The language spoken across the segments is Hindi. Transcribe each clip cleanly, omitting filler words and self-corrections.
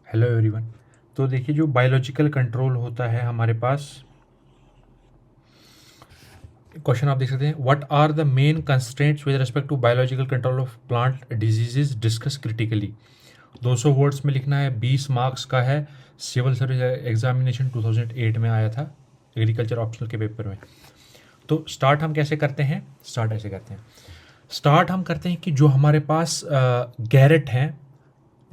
Hello everyone. तो देखिए, जो बायोलॉजिकल कंट्रोल होता है हमारे पास, क्वेश्चन आप देख सकते हैं, what are the main constraints with respect to biological control of plant diseases discuss critically. 200 words में लिखना है, 20 मार्क्स का है। सिविल सर्विस एग्जामिनेशन 2008 में आया था एग्रीकल्चर ऑप्शनल के पेपर में। तो स्टार्ट हम कैसे करते हैं? स्टार्ट ऐसे करते हैं, स्टार्ट हम करते हैं कि जो हमारे पास गैरेट हैं,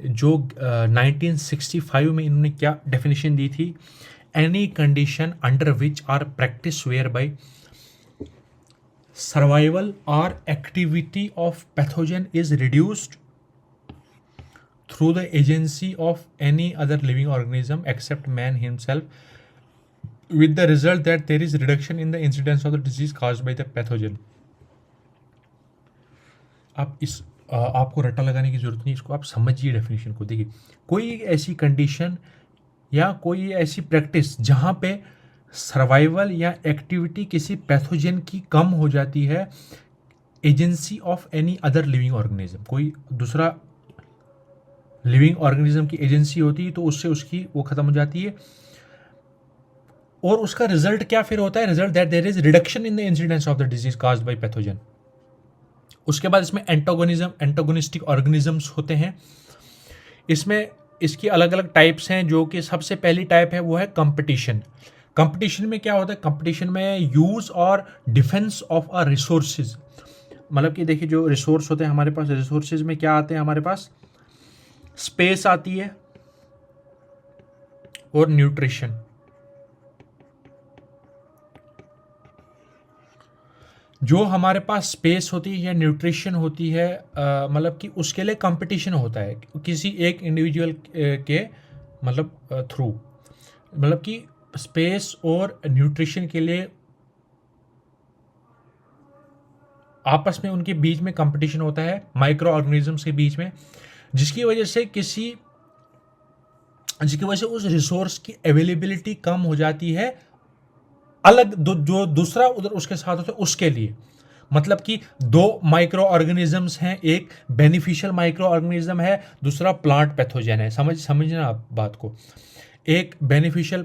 जो 1965 में इन्होंने क्या डेफिनेशन दी थी, any condition under which are practice whereby survival और activity of pathogen is reduced through the agency of any other living organism except man himself with the result that there is reduction in the incidence of the disease caused by the pathogen। आप इस आपको रट्टा लगाने की जरूरत नहीं, इसको आप समझिए डेफिनेशन को। देखिए, कोई ऐसी कंडीशन या कोई ऐसी प्रैक्टिस जहाँ पे सर्वाइवल या एक्टिविटी किसी पैथोजन की कम हो जाती है, agency of any other living organism, कोई दूसरा लिविंग ऑर्गेनिज्म की एजेंसी होती है तो उससे उसकी वो खत्म हो जाती है। और उसका रिजल्ट क्या फिर होता है? Result that there is reduction in the incidence of the disease caused by pathogen. उसके बाद इसमें एंटागोनिस्टिक ऑर्गेनिजम्स होते हैं। इसमें इसकी अलग अलग टाइप्स हैं, जो कि सबसे पहली टाइप है वो है कंपटीशन। कंपटीशन में क्या होता है? कंपटीशन में यूज और डिफेंस ऑफ अ रिसोर्सेज। मतलब कि देखिए, जो रिसोर्स होते हैं हमारे पास, रिसोर्सेज में क्या आते हैं हमारे पास? स्पेस आती है और न्यूट्रिशन। जो हमारे पास स्पेस होती है या न्यूट्रिशन होती है, मतलब कि उसके लिए कंपटीशन होता है किसी एक इंडिविजुअल के मतलब थ्रू, मतलब कि स्पेस और न्यूट्रिशन के लिए आपस में उनके बीच में कंपटीशन होता है माइक्रो ऑर्गेनिजम्स के बीच में, जिसकी वजह से उस रिसोर्स की अवेलेबिलिटी कम हो जाती है, अलग जो दूसरा उधर उसके साथ होता है उसके लिए। मतलब कि दो माइक्रो ऑर्गेनिजम्स हैं, एक बेनिफिशियल माइक्रो ऑर्गेनिज्म है, दूसरा प्लांट पैथोजन है। समझना आप बात को। एक बेनिफिशियल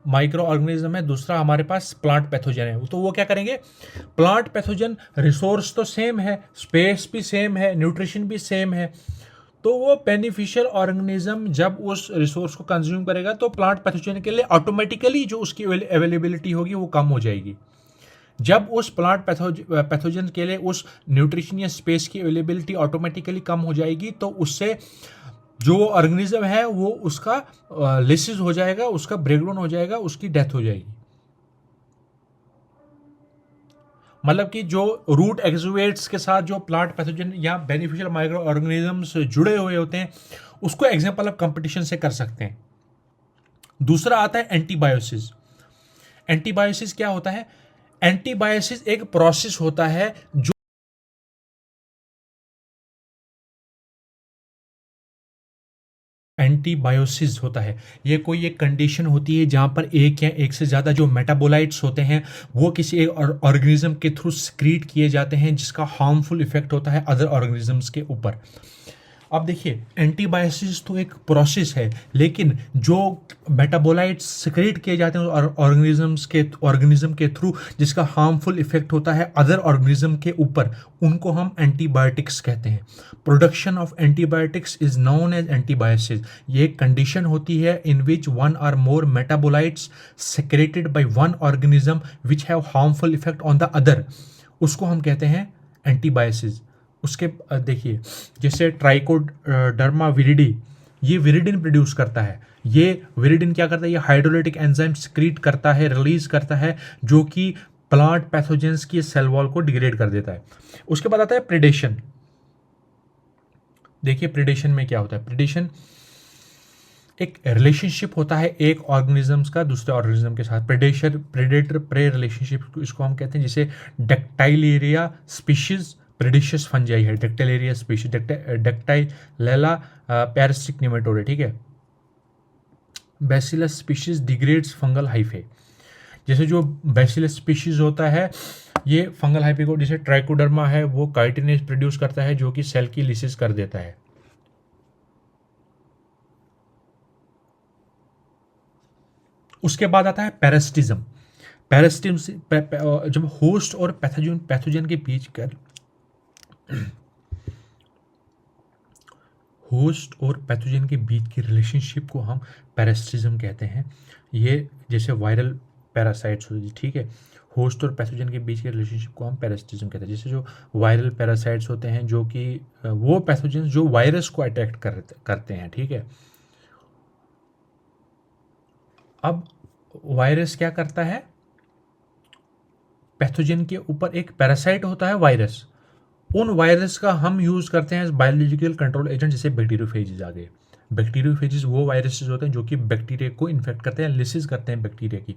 माइक्रो ऑर्गेनिज्म है, दूसरा हमारे पास प्लांट पैथोजन है। तो वो क्या करेंगे? प्लांट पैथोजन रिसोर्स तो सेम है, स्पेस भी सेम है, न्यूट्रिशन भी सेम है, तो वो बेनिफिशियल ऑर्गेनिज्म जब उस रिसोर्स को कंज्यूम करेगा तो प्लांट पैथोजन के लिए ऑटोमेटिकली जो उसकी अवेलेबिलिटी होगी वो कम हो जाएगी। जब उस प्लांट पैथोजन के लिए उस न्यूट्रिशन या स्पेस की अवेलेबिलिटी ऑटोमेटिकली कम हो जाएगी, तो उससे जो ऑर्गेनिज्म है वो उसका लिसिस हो जाएगा, उसका ब्रेकडाउन हो जाएगा, उसकी डेथ हो जाएगी। मतलब कि जो रूट एक्सुएट्स के साथ जो प्लांट पैथोजन या बेनिफिशियल माइक्रो ऑर्गेनिजम्स जुड़े हुए होते हैं, उसको एग्जांपल आप कंपटीशन से कर सकते हैं। दूसरा आता है एंटीबायोसिस। एंटीबायोसिस क्या होता है? एंटीबायोसिस एक प्रोसेस होता है जो एंटीबायोसिस होता है। ये कोई एक कंडीशन होती है जहाँ पर एक या एक से ज़्यादा जो मेटाबोलाइट्स होते हैं वो किसी एक ऑर्गेनिज्म के थ्रू सक्रीट किए जाते हैं, जिसका हार्मफुल इफेक्ट होता है अदर ऑर्गेनिजम्स के ऊपर। अब देखिए, एंटीबायोसिस तो एक प्रोसेस है, लेकिन जो मेटाबोलाइट्स सिक्रेट किए जाते हैं ऑर्गेनिज्म के थ्रू, जिसका हार्मफुल इफेक्ट होता है अदर ऑर्गेनिज्म के ऊपर, उनको हम एंटीबायोटिक्स कहते हैं। Production of antibiotics is known as antibiosis. ये एक कंडीशन होती है in which one or more metabolites secreted by one organism which have harmful effect on the other, उसको हम कहते हैं एंटीबायोसिस। उसके देखिए, जैसे ट्राइकोडर्मा विरिडी, ये विरिडिन प्रोड्यूस करता है। ये विरिडिन क्या करता है? ये हाइड्रोलाइटिक एंजाइम सक्रीट करता है, रिलीज करता है, जो कि प्लांट पैथोजेंस की सेल वॉल को डिग्रेड कर देता है। उसके बाद आता है प्रेडेशन। देखिए, प्रेडेशन में क्या होता है? प्रेडेशन एक रिलेशनशिप होता है एक ऑर्गेनिजम्स का दूसरे ऑर्गेनिज्म के साथ। प्रेडेटर प्रे रिलेशनशिप इसको हम कहते हैं, जिसे डेक्टाइलेरिया स्पीशीज प्रेडिशियस फंजाई है। डेक्टाइलेरिया स्पीशीज, डेक्टाइलेला पैरासिटिक निमेटोड है, ठीक है। Bacillus species degrades fungal hyphae. जैसे जो बैसिलस स्पीशीज होता है, ये फंगल हाइफे को, जैसे ट्राइकोडर्मा है वो काइटिनेज प्रोड्यूस करता है, जो कि सेल की लिसिस कर देता है। उसके बाद आता है पैरासिटिज्म। पैरासिटिज्म जब होस्ट और पैथोजन के बीच कर होस्ट और पैथोजन के बीच की रिलेशनशिप को हम पैरासिटिज्म कहते हैं। ये जैसे वायरल पैरासाइट्स होती है, ठीक है, होस्ट और पैथोजन के बीच के रिलेशनशिप को हम पैरासिटिज्म कहते हैं। जैसे जो वायरल पैरासाइट्स होते हैं, जो कि वो पैथोजन जो वायरस को अटैक करते हैं, ठीक है। अब वायरस क्या करता है, पैथोजन के ऊपर एक पैरासाइट होता है वायरस, उन वायरस का हम यूज़ करते हैं एज बायोलॉजिकल कंट्रोल एजेंट, जैसे बैक्टीरियोफेजेज आ गए। बैक्टीरियोफेजेज वो वायरसेस होते हैं जो कि बैक्टीरिया को इन्फेक्ट करते हैं, लिसिस करते हैं बैक्टीरिया की।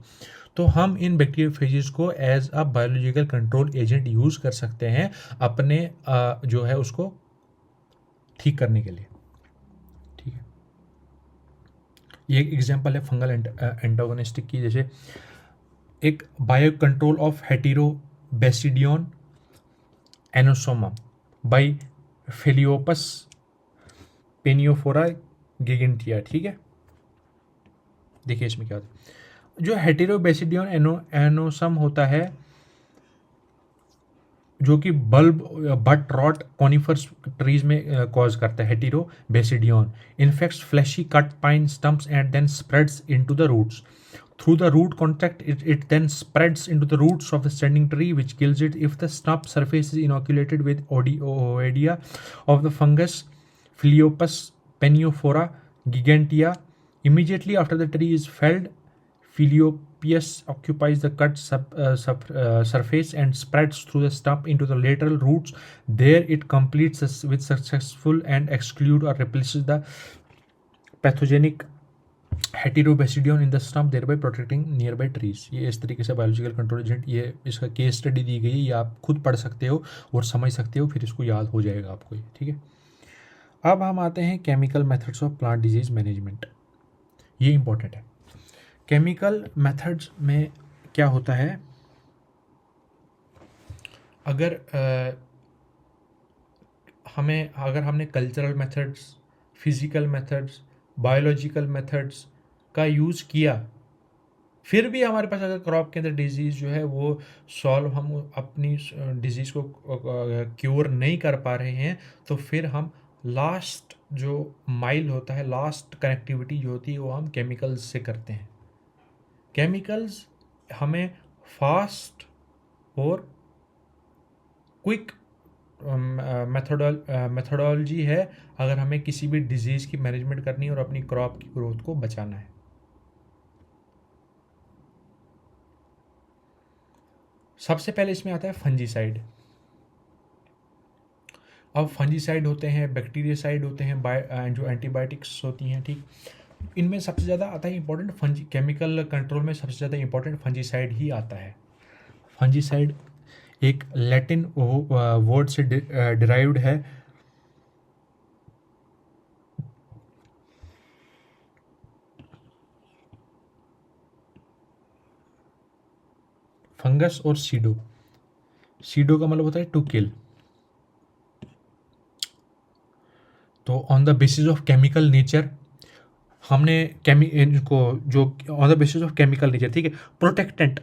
तो हम इन बैक्टीरियोफेजेज को as a biological control agent use कर सकते हैं अपने जो है उसको ठीक करने के लिए, ठीक है। ये एक एग्जांपल है फंगल एंटागोनिस्टिक की। जैसे एक बायो कंट्रोल ऑफ हेटेरोबैसिडियन एनोसोमम बाई फेलियोपस पेनियोफोरा गिगेंटिया, ठीक है। देखिए इसमें क्या होता है, जो हेटेरोबैसिडियन एनोसम होता है, जो कि bulb butt rot conifers trees में कॉज करता है। Heterobasidion infects freshly cut pine stumps and then spreads into the roots. Through the root contact, it then spreads into the roots of the standing tree, which kills it. If the stump surface is inoculated with oidia of the fungus Philiopus peniophora gigantea, immediately after the tree is felled, Philiopius occupies the cut surface and spreads through the stump into the lateral roots. There it completes with successful and exclude or replaces the pathogenic Heterobasidion in the stump, thereby protecting nearby trees. ये इस तरीके से बायोलॉजिकल कंट्रोल एजेंट, ये इसका केस स्टडी दी गई है, ये आप खुद पढ़ सकते हो और समझ सकते हो, फिर इसको याद हो जाएगा आपको, ठीक है। अब हम आते हैं chemical methods of plant disease management. ये इंपॉर्टेंट है। केमिकल मेथड्स में क्या होता है, अगर हमने cultural methods, physical methods, biological methods का यूज़ किया, फिर भी हमारे पास अगर क्रॉप के अंदर डिजीज़ जो है वो सॉल्व, हम अपनी डिजीज़ को क्योर नहीं कर पा रहे हैं, तो फिर हम लास्ट जो माइल होता है, लास्ट कनेक्टिविटी जो होती है, वो हम केमिकल्स से करते हैं। केमिकल्स हमें फास्ट और क्विक मेथोडोलॉजी है अगर हमें किसी भी डिजीज़ की मैनेजमेंट करनी है और अपनी क्रॉप की ग्रोथ को बचाना है। सबसे पहले इसमें आता है फंजीसाइड। अब फंजीसाइड होते हैं, बैक्टीरियासाइड होते हैं, जो एंटीबायोटिक्स होती हैं, ठीक। इनमें सबसे ज़्यादा आता है इंपॉर्टेंट केमिकल कंट्रोल में सबसे ज़्यादा इंपॉर्टेंट फंजीसाइड ही आता है। फंजीसाइड एक लैटिन वर्ड से डिराइव्ड है। फंगस और सीडो का मतलब होता है टू किल। तो on the basis of chemical nature हमने इनको जो on the basis of chemical nature, ठीक है, प्रोटेक्टेंट,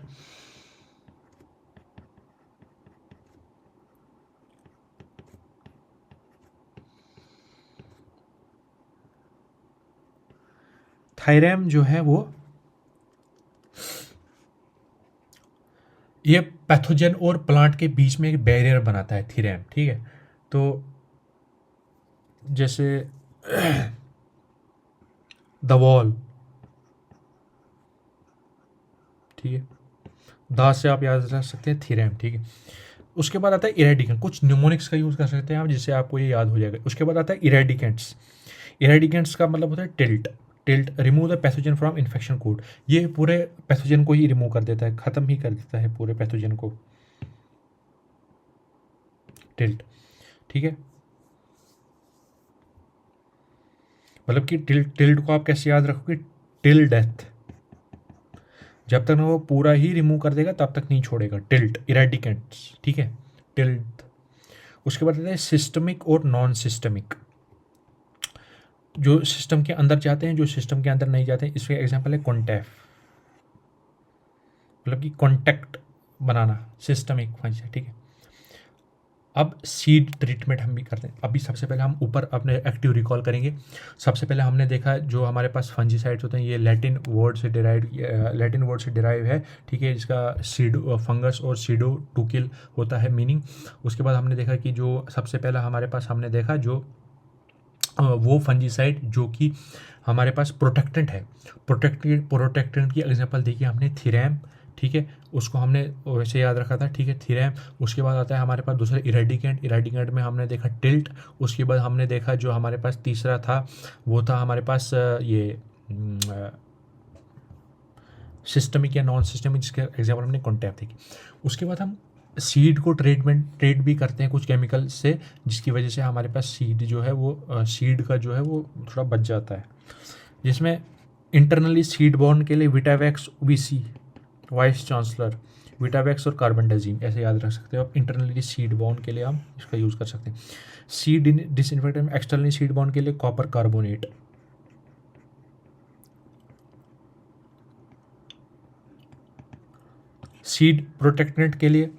थायरैम जो है वो ये पैथोजन और प्लांट के बीच में एक बैरियर बनाता है, थीरैम, ठीक है। तो जैसे द वॉल, ठीक है, दा से आप याद रख सकते हैं थीरैम, ठीक है। उसके बाद आता है इरेडिकेंट, कुछ न्यूमोनिक्स का यूज़ कर सकते हैं आप जिससे आपको ये याद हो जाएगा। उसके बाद आता है इरेडिकेंट्स का मतलब होता है tilt, remove the pathogen from infection code. ये पूरे पैथोजन को ही रिमूव कर देता है, ख़त्म ही कर देता है पूरे पैथोजन को, टिल्ट, ठीक है। मतलब कि टिल्ट को आप कैसे याद रखोगे, टिल डेथ, जब तक वो पूरा ही रिमूव कर देगा तब तक नहीं छोड़ेगा, टिल्ट, इरेडिकेंट्स, ठीक है, टिल्ट। उसके बाद आता है सिस्टमिक और नॉन सिस्टमिक, जो सिस्टम के अंदर जाते हैं, जो सिस्टम के अंदर नहीं जाते हैं। इसके एग्जांपल है कॉन्टेफ, मतलब कि कॉन्टैक्ट बनाना, सिस्टमिक फंजीसाइड, ठीक है। अब सीड ट्रीटमेंट हम भी करते हैं। अभी सबसे पहले हम ऊपर अपने एक्टिव रिकॉल करेंगे। सबसे पहले हमने देखा जो हमारे पास फंजीसाइड्स होते हैं ये लैटिन वर्ड से डिराइव है, ठीक है, जिसका सीडो फंगस और सीडो टू किल होता है मीनिंग। उसके बाद हमने देखा कि जो सबसे पहला हमारे पास हमने देखा जो वो फंजीसाइड जो कि हमारे पास प्रोटेक्टेंट है, प्रोटेक्टेंट की एग्जांपल देखिए हमने थीरैम, ठीक है, उसको हमने वैसे याद रखा था, ठीक है, थीरैम। उसके बाद आता है हमारे पास दूसरा इरेडिकेंट में हमने देखा टिल्ट। उसके बाद हमने देखा जो हमारे पास तीसरा था वो था हमारे पास ये सिस्टमिक या नॉन सिस्टमिक, जिसके एग्जाम्पल हमने कॉन्टैक्ट देखी। उसके बाद हम सीड को ट्रेड भी करते हैं कुछ केमिकल से, जिसकी वजह से हमारे पास सीड जो है वो सीड का जो है वो थोड़ा बच जाता है, जिसमें इंटरनली सीड बॉर्न के लिए विटावैक्स वीसी वाइस चांसलर, विटावैक्स और कार्बनडाजिम ऐसे याद रख सकते हो आप। इंटरनली सीड बॉर्न के लिए हम इसका यूज़ कर सकते हैं। Seed disinfectant, externally seed born के लिए कॉपर कार्बोनेट। सीड प्रोटेक्टेंट के लिए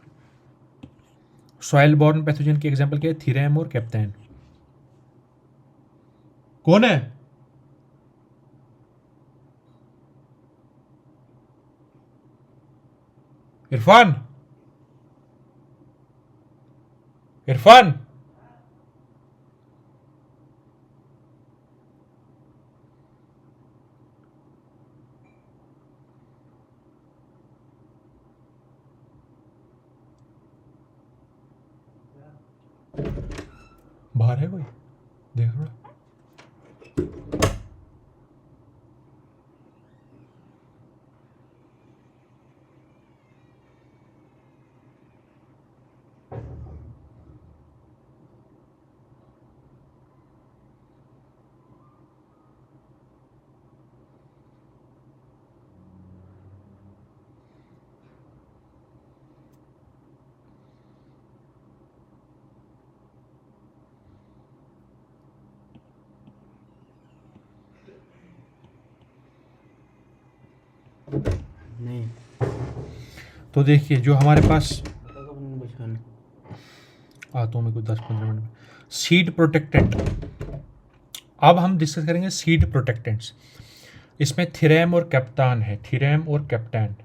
सॉइल बॉर्न पैथोजन के एग्जांपल क्या है, थीरैम और कैप्टैन। कौन है? इरफान, इरफान, बाहर है कोई? देख थोड़ा। नहीं तो देखिए जो हमारे पास बचपन आता हूँ मैं कुछ 10-15 मिनट में। सीड प्रोटेक्टेंट, अब हम डिस्कस करेंगे सीड प्रोटेक्टेंट्स। इसमें थीरैम और कैप्टान है, थीरैम और कैप्टैन।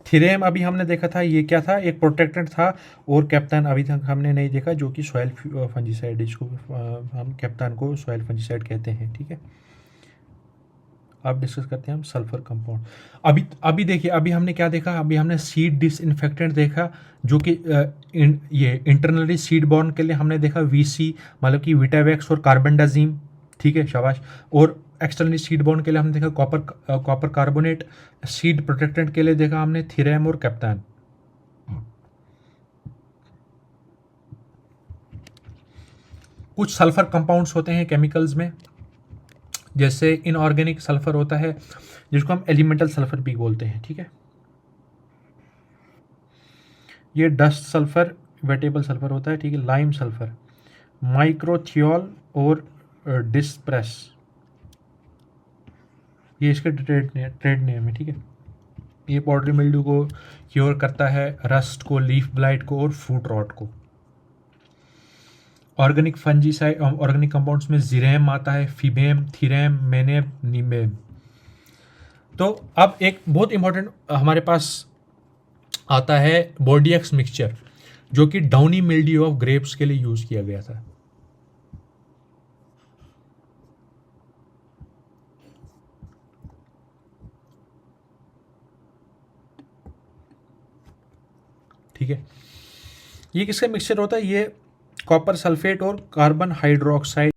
थीरैम अभी हमने देखा था ये क्या था, एक प्रोटेक्टेंट था, और कैप्टन अभी तक हमने नहीं देखा जो कि सॉइल फंजीसाइड, जिसको हम कैप्टन को सॉइल फंजीसाइड कहते हैं, ठीक है। अब डिस्कस करते हैं हम सल्फर कंपाउंड। अभी देखिए अभी हमने क्या देखा, अभी हमने सीड डिसइंफेक्टेंट देखा जो कि ये इंटरनली सीड बॉर्न के लिए हमने देखा वीसी, मतलब कि विटावैक्स और कार्बनडाजिम, ठीक है, शाबाश। और एक्सटर्नली सीड बॉर्न के लिए हमने देखा कॉपर कार्बोनेट। सीड प्रोटेक्टेंट के लिए देखा हमने थीरैम और कैप्टन। कुछ सल्फर कंपाउंड्स होते हैं केमिकल्स में, जैसे इनऑर्गेनिक सल्फर होता है जिसको हम एलिमेंटल सल्फर भी बोलते हैं, ठीक है। ये डस्ट सल्फर, वेटेबल सल्फर होता है, ठीक है। लाइम सल्फर, माइक्रोथियोल और डिस्प्रेस, ये इसके ट्रेड नेम है, ठीक है। ये पॉटरी मिल्ड्यू को क्योर करता है, रस्ट को, लीफ ब्लाइट को और फूट रॉट को। ऑर्गेनिक फंजीसाइड, ऑर्गेनिक कंपाउंड्स में जीरेम आता है, फीबेम, थीरैम, मेनेब, नीमेम। तो अब एक बहुत इंपॉर्टेंट हमारे पास आता है बोर्डियक्स मिक्सचर, जो कि डाउनी मिल्ड्यू ऑफ ग्रेप्स के लिए यूज किया गया था। ठीक है, ये किसका मिक्सचर होता है, ये कॉपर सल्फेट और कार्बन हाइड्रोक्साइड